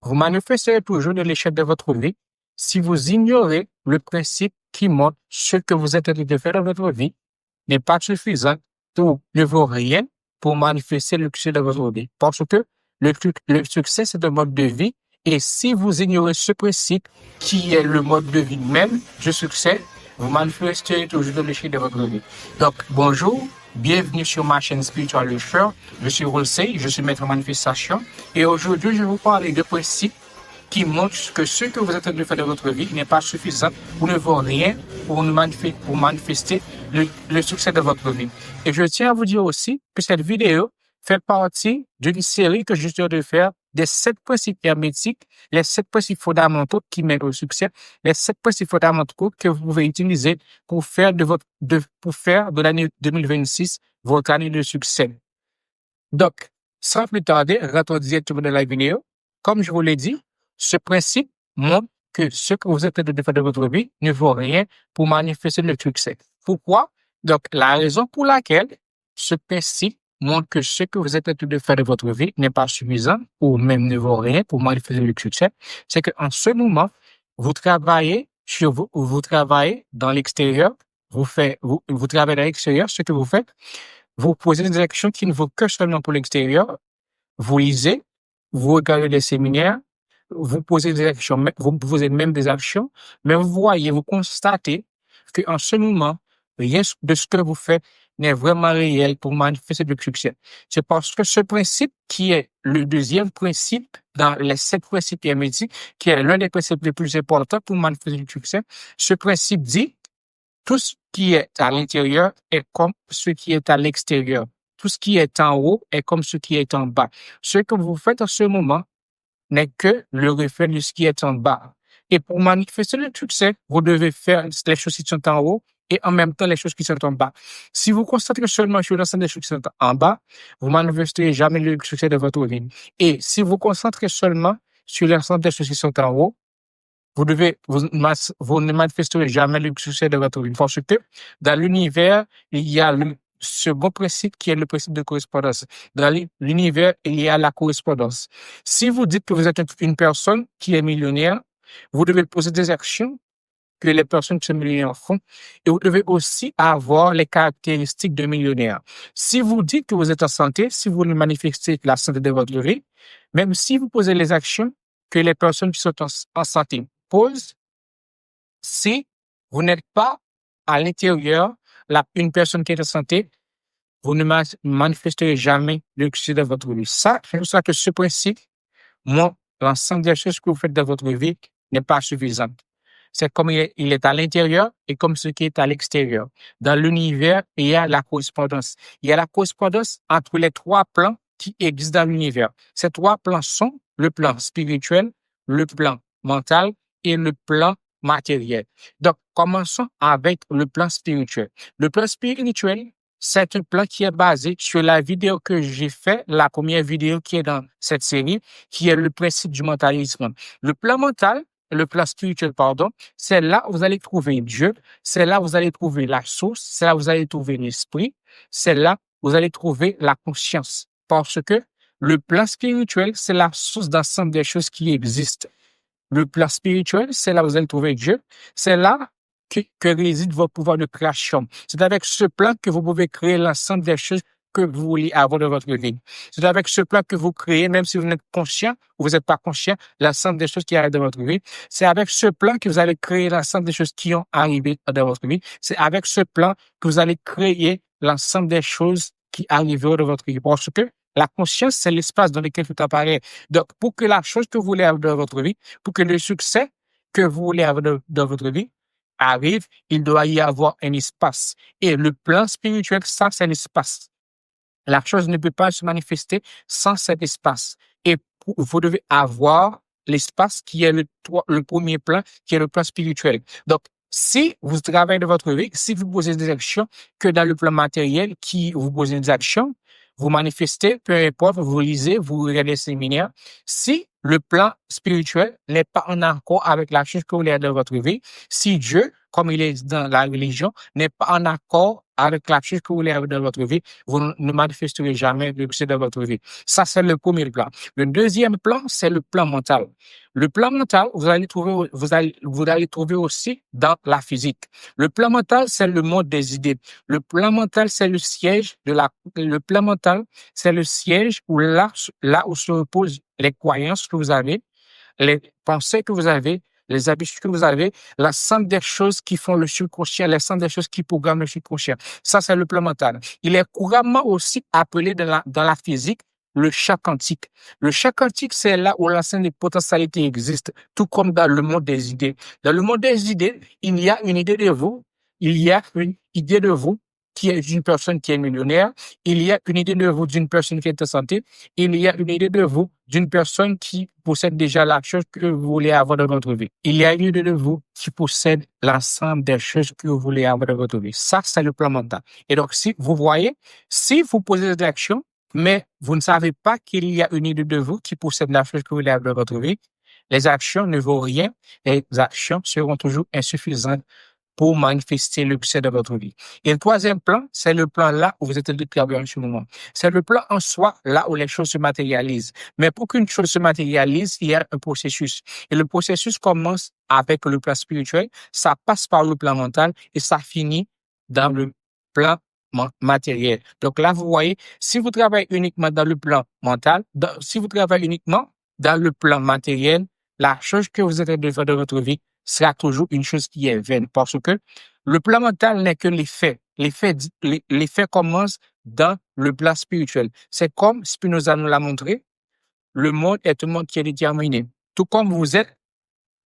Vous manifesterez toujours de l'échec de votre vie si vous ignorez le principe qui montre ce que vous êtes en train de faire dans votre vie n'est pas suffisant ou ne vaut rien pour manifester le succès de votre vie. Parce que le succès, c'est un mode de vie. Et si vous ignorez ce principe qui est le mode de vie même du succès, vous manifesterez toujours de l'échec de votre vie. Donc, bonjour, bienvenue sur ma chaîne Spiritual Leader. Je suis Rolsey, je suis maître en manifestation. Et aujourd'hui, je vais vous parler de principes qui montrent que ce que vous êtes en train de faire de votre vie n'est pas suffisant ou ne vaut rien pour manifester le succès de votre vie. Et je tiens à vous dire aussi que cette vidéo fait partie d'une série que je suis en train de faire des 7 principes hermétiques, les 7 principes fondamentaux qui mènent au succès, les 7 principes fondamentaux que vous pouvez utiliser pour faire de l'année 2026 votre année de succès. Donc, sans plus tarder, rentrons directement dans la vidéo. Comme je vous l'ai dit, ce principe montre que ce que vous êtes en train de faire de votre vie ne vaut rien pour manifester le succès. Pourquoi? Donc, la raison pour laquelle ce principe montre que ce que vous êtes en train de faire de votre vie n'est pas suffisant ou même ne vaut rien pour manifester le succès, c'est qu'en ce moment, vous travaillez sur vous, vous travaillez dans l'extérieur, vous travaillez dans l'extérieur, ce que vous faites, vous posez des actions qui ne vaut que seulement pour l'extérieur, vous lisez, vous regardez des séminaires, vous posez des actions, vous posez même des actions, mais vous voyez, vous constatez qu'en ce moment, rien de ce que vous faites n'est vraiment réel pour manifester le succès. C'est parce que ce principe qui est le deuxième principe dans les 7 principes hermétiques, qui est l'un des principes les plus importants pour manifester le succès, ce principe dit tout ce qui est à l'intérieur est comme ce qui est à l'extérieur. Tout ce qui est en haut est comme ce qui est en bas. Ce que vous faites en ce moment n'est que le reflet de ce qui est en bas. Et pour manifester le succès, vous devez faire les choses qui sont en haut et en même temps les choses qui sont en bas. Si vous constatez seulement sur l'ensemble des choses qui sont en bas, vous manifesterez jamais le succès de votre vie. Et si vous concentrez seulement sur l'ensemble des choses qui sont en haut, vous ne manifesterez jamais le succès de votre vie. Parce que dans l'univers, il y a le second principe qui est le principe de correspondance. Dans l'univers, il y a la correspondance. Si vous dites que vous êtes une personne qui est millionnaire, vous devez poser des actions que les personnes qui sont millionnaires font et vous devez aussi avoir les caractéristiques de millionnaire. Si vous dites que vous êtes en santé, si vous manifestez la santé de votre vie, même si vous posez les actions que les personnes qui sont en santé posent, si vous n'êtes pas à l'intérieur, une personne qui est en santé, vous ne manifesterez jamais le succès de votre vie. Ça, c'est pour ça que ce principe, l'ensemble des choses que vous faites dans votre vie n'est pas suffisant. C'est comme il est à l'intérieur et comme ce qui est à l'extérieur. Dans l'univers, il y a la correspondance. Il y a la correspondance entre les 3 plans qui existent dans l'univers. Ces 3 plans sont le plan spirituel, le plan mental et le plan matériel. Donc, commençons avec le plan spirituel. Le plan spirituel, c'est un plan qui est basé sur la vidéo que j'ai fait, la première vidéo qui est dans cette série, qui est le principe du mentalisme. Le plan mental, le plan spirituel, pardon, c'est là où vous allez trouver Dieu, c'est là où vous allez trouver la source, c'est là où vous allez trouver l'esprit, c'est là où vous allez trouver la conscience. Parce que le plan spirituel, c'est la source d'ensemble des choses qui existent. Le plan spirituel, c'est là où vous allez trouver Dieu, c'est là que réside votre pouvoir de création. C'est avec ce plan que vous pouvez créer l'ensemble des choses que vous voulez avoir dans votre vie. C'est avec ce plan que vous créez, même si vous n'êtes conscient ou vous n'êtes pas conscient, l'ensemble des choses qui arrivent dans votre vie. C'est avec ce plan que vous allez créer l'ensemble des choses qui ont arrivé dans votre vie. C'est avec ce plan que vous allez créer l'ensemble des choses qui arriveront dans votre vie. Parce que la conscience, c'est l'espace dans lequel tout apparaît. Donc, pour que la chose que vous voulez avoir dans votre vie, pour que le succès que vous voulez avoir dans votre vie arrive, il doit y avoir un espace. Et le plan spirituel, ça, c'est l'espace. La chose ne peut pas se manifester sans cet espace. Et vous devez avoir l'espace qui est le premier plan, qui est le plan spirituel. Donc, si vous travaillez dans votre vie, si vous posez des actions, que dans le plan matériel, qui vous posez des actions, vous manifestez, peu importe, vous lisez, vous regardez des séminaires. Si le plan spirituel n'est pas en accord avec la chose que vous voulez dans votre vie, si Dieu, comme il est dans la religion, n'est pas en accord avec la chose que vous voulez avoir dans votre vie, vous ne manifesterez jamais le succès dans votre vie. Ça, c'est le premier plan. Le deuxième plan, c'est le plan mental. Le plan mental, vous allez trouver aussi dans la physique. Le plan mental, c'est le monde des idées. Le plan mental, c'est le siège le plan mental, c'est le siège là où se reposent les croyances que vous avez, les pensées que vous avez, les habitudes que vous avez, l'ensemble des choses qui font le subconscient, l'ensemble des choses qui programment le subconscient. Ça, c'est le plan mental. Il est couramment aussi appelé dans la physique le champ quantique. Le champ quantique, c'est là où l'ensemble des potentialités existent, tout comme dans le monde des idées. Dans le monde des idées, il y a une idée de vous, il y a une idée de vous qui est d'une personne qui est millionnaire, il y a une idée de vous d'une personne qui est en santé, il y a une idée de vous d'une personne qui possède déjà la chose que vous voulez avoir dans votre vie. Il y a une idée de vous qui possède l'ensemble des choses que vous voulez avoir dans votre vie. Ça, c'est le plan mental. Et donc, si vous voyez, si vous posez des actions, mais vous ne savez pas qu'il y a une idée de vous qui possède la chose que vous voulez avoir dans votre vie, les actions ne vaut rien. Les actions seront toujours insuffisantes pour manifester le succès de votre vie. Et le troisième plan, c'est le plan là où vous êtes en train de travailler en ce moment. C'est le plan en soi, là où les choses se matérialisent. Mais pour qu'une chose se matérialise, il y a un processus. Et le processus commence avec le plan spirituel, ça passe par le plan mental et ça finit dans le plan matériel. Donc là, vous voyez, si vous travaillez uniquement dans le plan mental, si vous travaillez uniquement dans le plan matériel, la chose que vous êtes en train de faire dans votre vie sera toujours une chose qui est vaine parce que le plan mental n'est que l'effet. L'effet commence dans le plan spirituel. C'est comme Spinoza nous l'a montré, le monde est un monde qui est déterminé. Tout comme vous êtes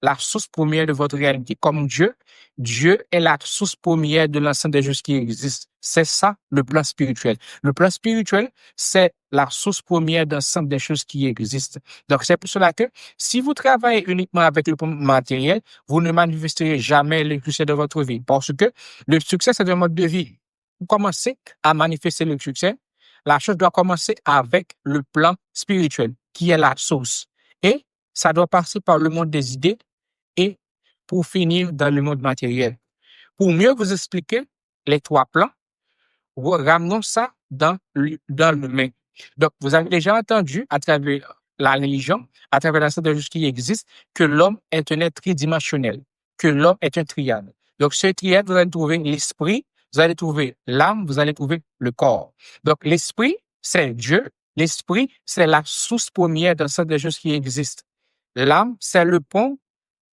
la source première de votre réalité. Comme Dieu, Dieu est la source première de l'ensemble des choses qui existent. C'est ça, le plan spirituel. Le plan spirituel, c'est la source première d'ensemble des choses qui existent. Donc, c'est pour cela que si vous travaillez uniquement avec le plan matériel, vous ne manifesterez jamais le succès de votre vie. Parce que le succès, c'est un mode de vie. Vous commencez à manifester le succès. La chose doit commencer avec le plan spirituel, qui est la source. Et ça doit passer par le monde des idées, et pour finir dans le monde matériel. Pour mieux vous expliquer les trois plans, vous ramenons ça dans l'humain. Donc, vous avez déjà entendu à travers la religion, à travers l'ensemble des choses qui existent, que l'homme est un être tridimensionnel, que l'homme est un triade. Donc, ce triade, vous allez trouver l'esprit, vous allez trouver l'âme, vous allez trouver le corps. Donc, l'esprit, c'est Dieu. L'esprit, c'est la source première d'ensemble des choses qui existent. L'âme, c'est le pont.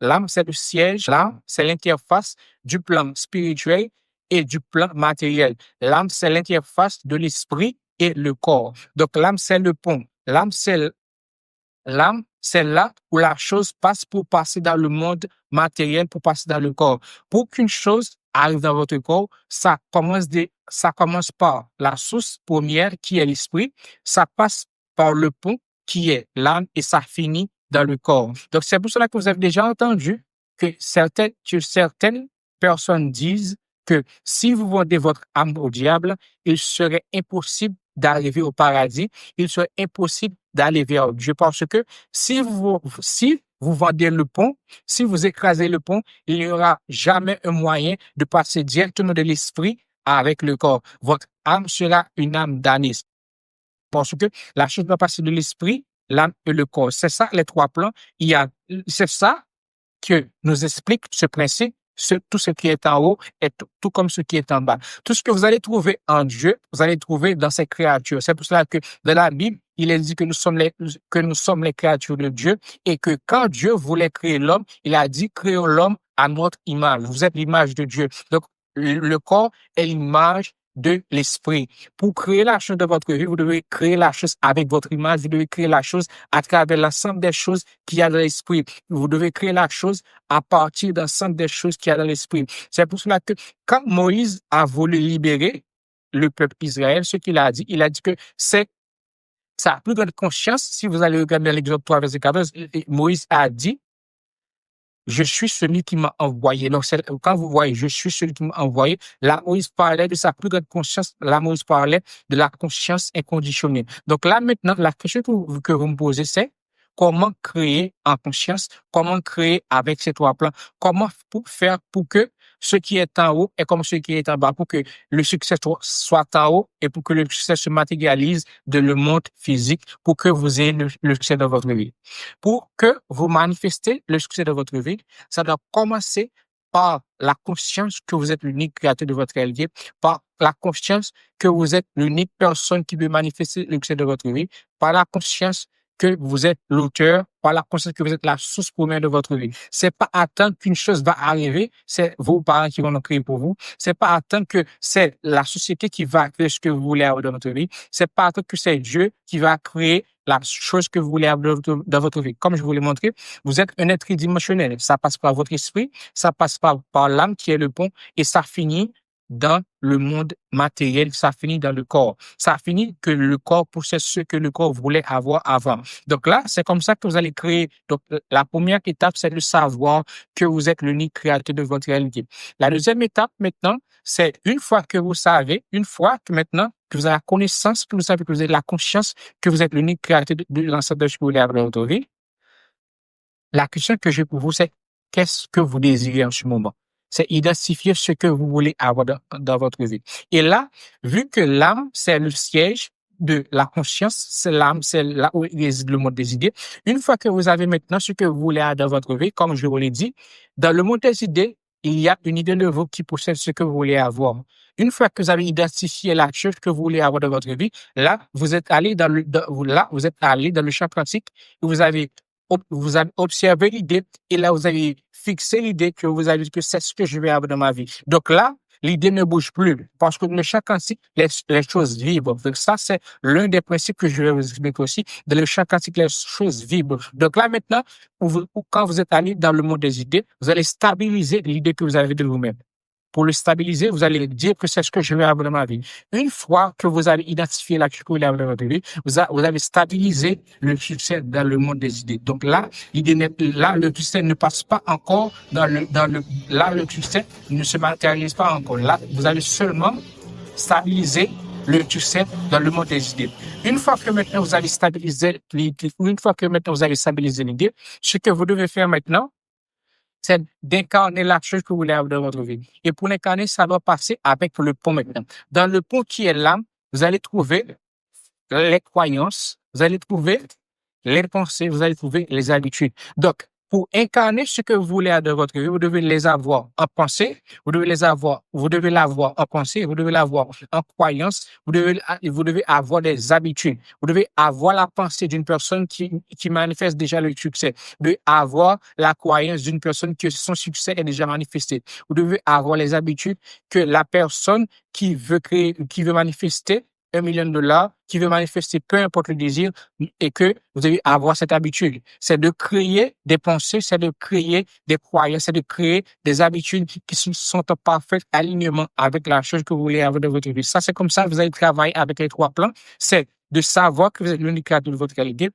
L'âme, c'est le siège. L'âme, c'est l'interface du plan spirituel et du plan matériel. L'âme, c'est l'interface de l'esprit et le corps. Donc, l'âme, c'est le pont. L'âme, c'est là où la chose passe pour passer dans le monde matériel, pour passer dans le corps. Pour qu'une chose arrive dans votre corps, ça commence par la source première qui est l'esprit. Ça passe par le pont qui est l'âme et ça finit dans le corps. Donc, c'est pour cela que vous avez déjà entendu que certaines personnes disent que si vous vendez votre âme au diable, il serait impossible d'arriver au paradis, il serait impossible d'aller vers Dieu parce que si vous vendez le pont, si vous écrasez le pont, il n'y aura jamais un moyen de passer directement de l'esprit avec le corps. Votre âme sera une âme damnée parce que la chose doit passer de l'esprit, l'âme et le corps. C'est ça les trois plans. C'est ça que nous explique ce principe. Tout ce qui est en haut est tout comme ce qui est en bas. Tout ce que vous allez trouver en Dieu, vous allez trouver dans ses créatures. C'est pour cela que dans la Bible, il est dit que nous sommes les créatures de Dieu et que quand Dieu voulait créer l'homme, il a dit créons l'homme à notre image. Vous êtes l'image de Dieu. Donc, le corps est l'image de l'esprit. Pour créer la chose de votre vie, vous devez créer la chose avec votre image, vous devez créer la chose à travers l'ensemble des choses qu'il y a dans l'esprit. Vous devez créer la chose à partir de l'ensemble des choses qu'il y a dans l'esprit. C'est pour cela que quand Moïse a voulu libérer le peuple Israël, ce qu'il a dit que c'est sa plus grande conscience. Si vous allez regarder l'Exode 3, verset 14, Moïse a dit je suis celui qui m'a envoyé. Donc, quand vous voyez, je suis celui qui m'a envoyé, là, Moïse parlait de sa plus grande conscience. Là, Moïse parlait de la conscience inconditionnelle. Donc là, maintenant, la question que vous me posez, c'est comment créer en conscience, comment créer avec ces trois plans, comment faire pour que ce qui est en haut est comme ce qui est en bas pour que le succès soit en haut et pour que le succès se matérialise dans le monde physique pour que vous ayez le succès dans votre vie. Pour que vous manifestez le succès de votre vie, ça doit commencer par la conscience que vous êtes l'unique créateur de votre réalité, par la conscience que vous êtes l'unique personne qui peut manifester le succès de votre vie, par la conscience que vous êtes l'auteur, par la conscience que vous êtes la source première de votre vie. C'est pas attendre qu'une chose va arriver, c'est vos parents qui vont le créer pour vous. C'est pas attendre que c'est la société qui va créer ce que vous voulez avoir dans votre vie. C'est pas attendre que c'est Dieu qui va créer la chose que vous voulez avoir dans votre vie. Comme je vous l'ai montré, vous êtes un être tridimensionnel. Ça passe par votre esprit, ça passe par l'âme qui est le pont et ça finit dans le monde matériel, ça finit dans le corps. Ça finit que le corps possède ce que le corps voulait avoir avant. Donc là, c'est comme ça que vous allez créer. Donc, la première étape, c'est de savoir que vous êtes l'unique créateur de votre réalité. La deuxième étape, maintenant, c'est une fois que vous savez, une fois que maintenant, que vous avez la connaissance, que vous savez que vous avez la conscience, que vous êtes l'unique créateur de l'ensemble de ce que vous voulez avoir dans votre vie. La question que j'ai pour vous, c'est qu'est-ce que vous désirez en ce moment? C'est identifier ce que vous voulez avoir dans votre vie. Et là, vu que l'âme, c'est le siège de la conscience, c'est l'âme, c'est là où réside le monde des idées. Une fois que vous avez maintenant ce que vous voulez avoir dans votre vie, comme je vous l'ai dit, dans le monde des idées, il y a une idée de vous qui possède ce que vous voulez avoir. Une fois que vous avez identifié la chose que vous voulez avoir dans votre vie, là, vous êtes allé vous êtes allé dans le champ quantique et vous avez observé l'idée et là, vous avez fixé l'idée que vous avez dit que c'est ce que je vais avoir dans ma vie. Donc là, l'idée ne bouge plus parce que dans le champ quantique, les choses vibrent. Donc ça, c'est l'un des principes que je vais vous expliquer aussi. Dans le champ quantique, les choses vibrent. Donc là, maintenant, quand vous êtes allé dans le monde des idées, vous allez stabiliser l'idée que vous avez de vous-même. Pour le stabiliser, vous allez dire que c'est ce que je vais avoir dans ma vie. Une fois que vous avez identifié la chose que vous voulez avoir dans votre vie, vous avez stabilisé le succès dans le monde des idées. Donc là, le succès ne passe pas encore là, le succès ne se matérialise pas encore. Là, vous avez seulement stabilisé le succès dans le monde des idées. Une fois que maintenant vous avez stabilisé l'idée, ce que vous devez faire maintenant, c'est d'incarner la chose que vous voulez avoir dans votre vie. Et pour l'incarner, ça doit passer avec le pont maintenant. Dans le pont qui est l'âme, vous allez trouver les croyances, vous allez trouver les pensées, vous allez trouver les habitudes. Donc, pour incarner ce que vous voulez avoir dans votre vie, vous devez les avoir en pensée, vous devez l'avoir en pensée, vous devez l'avoir en croyance, vous devez avoir des habitudes. Vous devez avoir la pensée d'une personne qui manifeste déjà le succès. Vous devez avoir la croyance d'une personne que son succès est déjà manifesté. Vous devez avoir les habitudes que la personne qui veut manifester $1 million, qui veut manifester peu importe le désir, et que vous devez avoir cette habitude. C'est de créer des pensées, c'est de créer des croyances, c'est de créer des habitudes qui sont en parfait alignement avec la chose que vous voulez avoir dans votre vie. Ça, c'est comme ça que vous allez travailler avec les 3 plans. C'est de savoir que vous êtes l'unique créateur de votre réalité.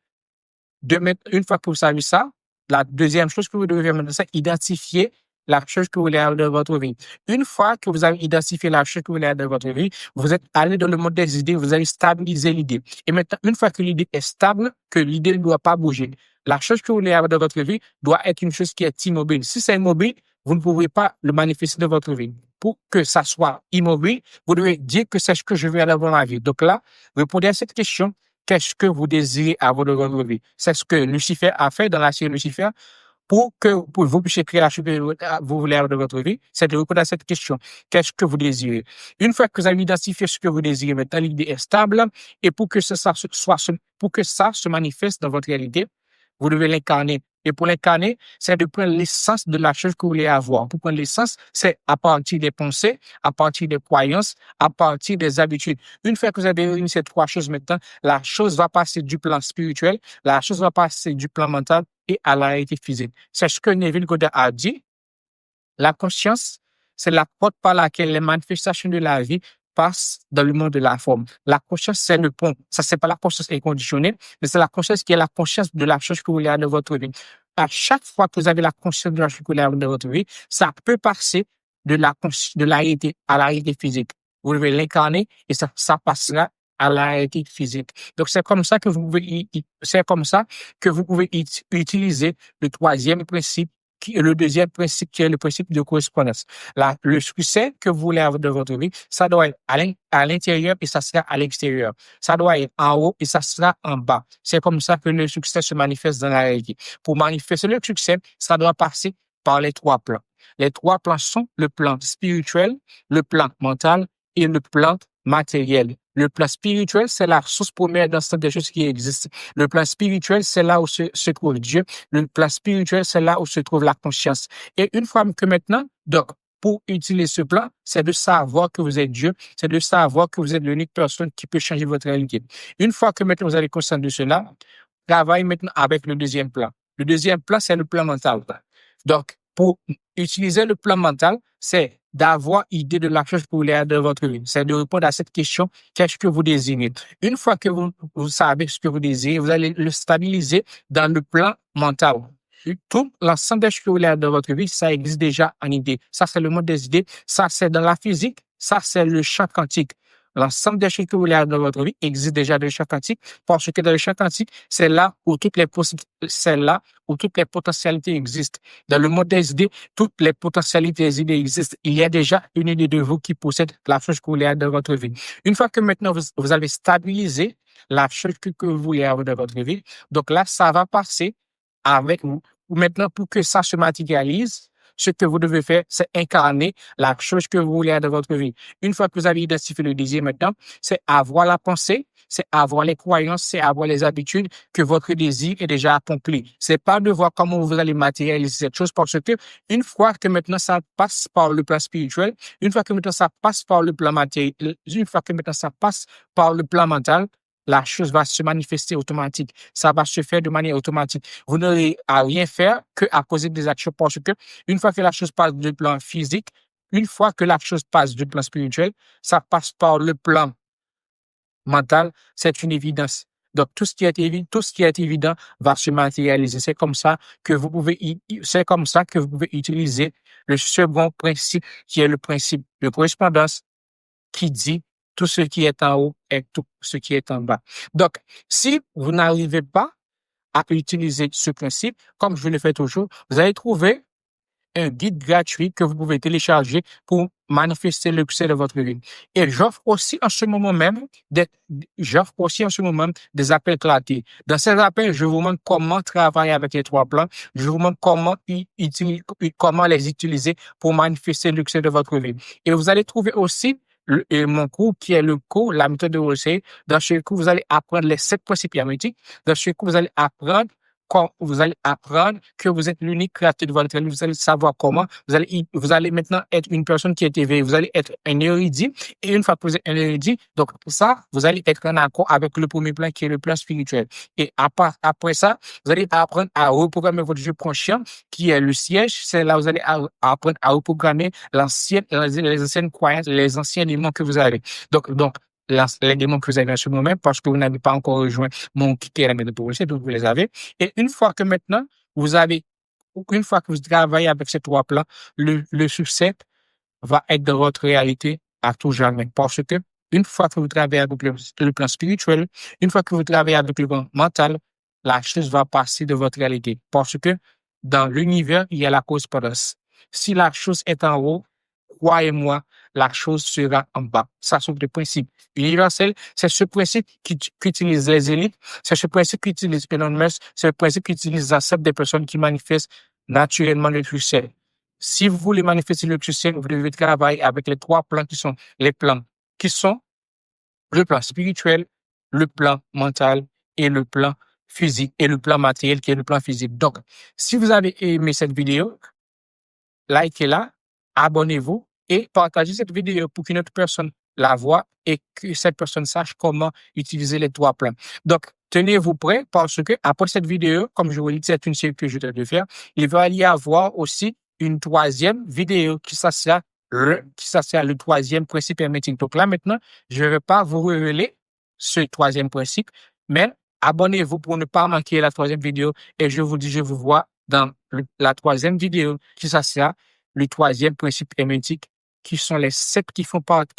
Une fois que vous savez ça, la deuxième chose que vous devez faire maintenant, c'est identifier la chose que vous voulez avoir dans votre vie. Une fois que vous avez identifié la chose que vous voulez avoir dans votre vie, vous êtes allé dans le monde des idées, vous allez stabiliser l'idée. Et maintenant, une fois que l'idée est stable, que l'idée ne doit pas bouger, la chose que vous voulez avoir dans votre vie doit être une chose qui est immobile. Si c'est immobile, vous ne pouvez pas le manifester dans votre vie. Pour que ça soit immobile, vous devez dire que c'est ce que je veux avoir dans ma vie. Donc là, répondez à cette question. Qu'est-ce que vous désirez avoir dans votre vie? C'est ce que Lucifer a fait dans la série Lucifer. Pour vous puissiez créer la chose que vous voulez avoir dans votre vie, c'est de répondre à cette question. Qu'est-ce que vous désirez? Une fois que vous avez identifié ce que vous désirez, maintenant l'idée est stable, et pour que ça se manifeste dans votre réalité, vous devez l'incarner. Et pour l'incarner, c'est de prendre l'essence de la chose que vous voulez avoir. Pour prendre l'essence, c'est à partir des pensées, à partir des croyances, à partir des habitudes. Une fois que vous avez réuni ces 3 choses maintenant, la chose va passer du plan spirituel, la chose va passer du plan mental et à la réalité physique. C'est ce que Neville Goddard a dit. La conscience, c'est la porte par laquelle les manifestations de la vie passent dans le monde de la forme. La conscience, c'est le pont. Ça, c'est pas la conscience inconditionnelle, mais c'est la conscience qui est la conscience de la chose que vous voulez avoir dans votre vie. À chaque fois que vous avez la conscience de la chose que vous voulez avoir dans votre vie, ça peut passer de la réalité à la réalité physique. Vous devez l'incarner et ça passera à la réalité physique. Donc, c'est comme ça que vous pouvez utiliser le 3e principe le deuxième principe qui est le principe de correspondance. Le succès que vous voulez avoir dans votre vie, ça doit être à l'intérieur et ça sera à l'extérieur. Ça doit être en haut et ça sera en bas. C'est comme ça que le succès se manifeste dans la réalité. Pour manifester le succès, ça doit passer par les trois plans. Les trois plans sont le plan spirituel, le plan mental et le plan matériel. Le plan spirituel, c'est la source première d'ensemble des choses qui existent. Le plan spirituel, c'est là où se trouve Dieu. Le plan spirituel, c'est là où se trouve la conscience. Et une fois que maintenant, donc, pour utiliser ce plan, c'est de savoir que vous êtes Dieu, c'est de savoir que vous êtes l'unique personne qui peut changer votre réalité. Une fois que maintenant vous allez conscient de cela, travaillez maintenant avec le deuxième plan. Le deuxième plan, c'est le plan mental. Donc, pour utiliser le plan mental, c'est d'avoir idée de la chose que vous voulez avoir dans votre vie. C'est de répondre à cette question, qu'est-ce que vous désirez? Une fois que vous savez ce que vous désirez, vous allez le stabiliser dans le plan mental. Tout l'ensemble des choses que vous voulez avoir dans votre vie, ça existe déjà en idée. Ça, c'est le monde des idées. Ça, c'est dans la physique. Ça, c'est le champ quantique. L'ensemble des choses que vous voulez avoir dans votre vie existe déjà dans le champ quantique, parce que dans le champ quantique, c'est là où toutes les potentialités existent. Dans le monde des idées, toutes les potentialités des idées existent. Il y a déjà une idée de vous qui possède la chose que vous voulez avoir dans votre vie. Une fois que maintenant vous avez stabilisé la chose que vous voulez avoir dans votre vie, donc là, ça va passer avec vous. Maintenant, pour que ça se matérialise, ce que vous devez faire, c'est incarner la chose que vous voulez avoir dans votre vie. Une fois que vous avez identifié le désir maintenant, c'est avoir la pensée, c'est avoir les croyances, c'est avoir les habitudes que votre désir est déjà accompli. C'est pas de voir comment vous allez matérialiser cette chose, parce que une fois que maintenant ça passe par le plan spirituel, une fois que maintenant ça passe par le plan matériel, une fois que maintenant ça passe par le plan mental, la chose va se manifester automatique. Ça va se faire de manière automatique. Vous n'aurez à rien faire que à poser des actions, parce que une fois que la chose passe du plan physique, une fois que la chose passe du plan spirituel, ça passe par le plan mental, c'est une évidence. Donc, tout ce qui est évident va se matérialiser. C'est comme ça que vous pouvez utiliser le second principe, qui est le principe de correspondance, qui dit tout ce qui est en haut et tout ce qui est en bas. Donc, si vous n'arrivez pas à utiliser ce principe, comme je le fais toujours, vous allez trouver un guide gratuit que vous pouvez télécharger pour manifester le succès de votre vie. Et j'offre aussi en ce moment même des appels clartés. Dans ces appels, je vous montre comment travailler avec les trois plans. Je vous montre comment les utiliser pour manifester le succès de votre vie. Et vous allez trouver aussi mon cours qui est le cours, la méthode de réussite. Dans ce cours, vous allez apprendre les 7 principes hermétiques. Dans ce cours, vous allez apprendre que vous êtes l'unique créateur de votre vie. Vous allez savoir comment. Vous allez maintenant être une personne qui est éveillée. Vous allez être un érudit. Et une fois que vous êtes un érudit, donc pour ça, vous allez être en accord avec le premier plan qui est le plan spirituel. Et après ça, vous allez apprendre à reprogrammer votre jeu conscient qui est le siège. C'est là où vous allez apprendre à reprogrammer les anciennes croyances, les anciens démons que vous avez. Donc, les démons que vous avez en ce moment, parce que vous n'avez pas encore rejoint mon kit et la méthode pour réussir, donc vous les avez. Et une fois que vous travaillez avec ces trois plans, le succès va être de votre réalité à tout jamais. Parce que une fois que vous travaillez avec le plan spirituel, une fois que vous travaillez avec le plan mental, la chose va passer de votre réalité. Parce que dans l'univers, il y a la correspondance. Si la chose est en haut, croyez-moi, la chose sera en bas. Ça, c'est le principe universel. C'est ce principe qu'utilisent les élites. C'est ce principe qu'utilise Elon Musk. C'est le principe qu'utilisent l'ensemble des personnes qui manifestent naturellement le succès. Si vous voulez manifester le succès, vous devez travailler avec les trois plans qui sont le plan spirituel, le plan mental et le plan physique et le plan matériel qui est le plan physique. Donc, si vous avez aimé cette vidéo, likez-la, abonnez-vous et partagez cette vidéo pour qu'une autre personne la voie et que cette personne sache comment utiliser les trois plans. Donc, tenez-vous prêts parce que après cette vidéo, comme je vous l'ai dit, c'est une série que je dois de faire, il va y avoir aussi une troisième vidéo qui s'assure le troisième principe hermétique. Donc là, maintenant, je ne vais pas vous révéler ce troisième principe, mais abonnez-vous pour ne pas manquer la troisième vidéo et je vous dis, je vous vois dans la troisième vidéo qui s'assure le troisième principe hermétique qui sont les 7 qui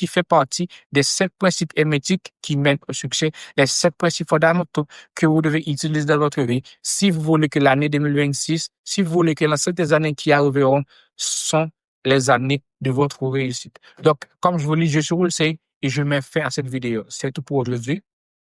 fait partie des 7 principes hermétiques qui mènent au succès, les 7 principes fondamentaux que vous devez utiliser dans votre vie si vous voulez que l'année 2026, si vous voulez que l'ensemble des années qui arriveront sont les années de votre réussite. Donc, comme je vous dis, je suis Roulsey et je mets fin à cette vidéo. C'est tout pour aujourd'hui.